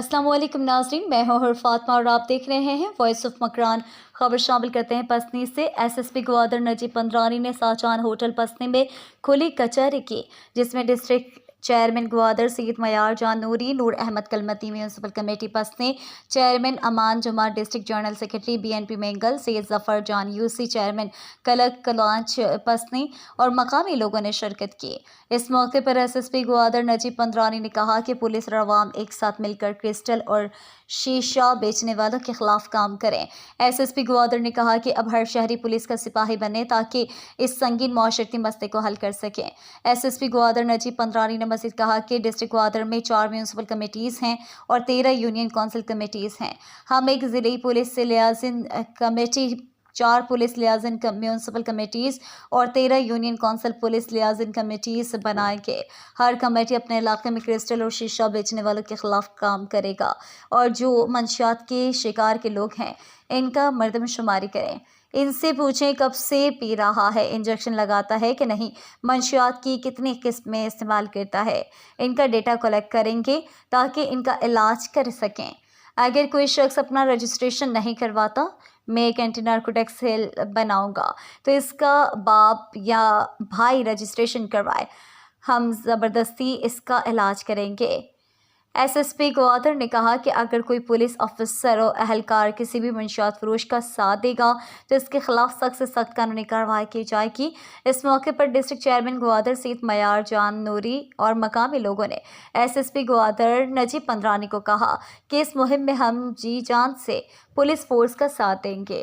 अस्सलाम वालेकुम नाज़रीन, मैं हूँ फातिमा और आप देख रहे हैं वॉइस ऑफ मकरान। खबर शामिल करते हैं पसनी से। एसएसपी ग्वादर नजीब पंद्रानी ने शाहजहान होटल पसनी में खुली कचहरी की, जिसमें डिस्ट्रिक्ट चेयरमैन ग्वादर सैयद मयार जान नूरी, नूर अहमद कलमती, म्यूनसिपल कमेटी पसनी चेयरमैन अमान जुमा, district general secretary BNP Mengal, Syed Zafar जान यूसी चेयरमैन कलक कलांच पसनी और मकामी लोगों ने शिरकत की। इस मौके पर एसएसपी ग्वादर नजीब पंद्रानी ने कहा कि पुलिस और अवाम एक साथ मिलकर क्रिस्टल और शीशा बेचने वालों के खिलाफ काम करें। एसएसपी ग्वादर ने कहा कि अब हर शहरी पुलिस का सिपाही बने ताकि इस संगीन माशरती मसले को हल कर सकें। एसएसपी ग्वादर नजीब पंद्रानी ने मज़ीद कहा कि डिस्ट्रिक्ट ग्वादर में 4 म्यूनसिपल कमेटीज़ हैं और 13 यूनियन काउंसिल कमेटीज़ हैं। हम एक ज़िले पुलिस से लियाज़िन कमेटी, 4 पुलिस लियाज़िन म्यूनसिपल कमेटीज़ और 13 यूनियन काउंसिल पुलिस लियाज़िन कमेटीज़ बनाएंगे। हर कमेटी अपने इलाके में क्रिस्टल और शीशा बेचने वालों के खिलाफ काम करेगा और जो मंशियात के शिकार के लोग हैं इनका मर्दमशुमारी करें। इनसे पूछें कब से पी रहा है, इंजेक्शन लगाता है कि नहीं, मंशियात की कितनी किस्में इस्तेमाल करता है। इनका डेटा कलेक्ट करेंगे ताकि इनका इलाज कर सकें। अगर कोई शख्स अपना रजिस्ट्रेशन नहीं करवाता, मैं एक एंटी नार्कोटिक्स सेल बनाऊंगा तो इसका बाप या भाई रजिस्ट्रेशन करवाए, हम ज़बरदस्ती इसका इलाज करेंगे। एसएसपी ग्वादर ने कहा कि अगर कोई पुलिस ऑफिसर और अहलकार किसी भी मंशियात फरोश का साथ देगा तो इसके खिलाफ सख्त से सख्त कानूनी कार्रवाई की जाएगी। इस मौके पर डिस्ट्रिक्ट चेयरमैन ग्वादर सैयद मयार जान नूरी और मकामी लोगों ने एसएसपी ग्वादर नजीब पंद्रानी को कहा कि इस मुहिम में हम जी जान से पुलिस फोर्स का साथ देंगे।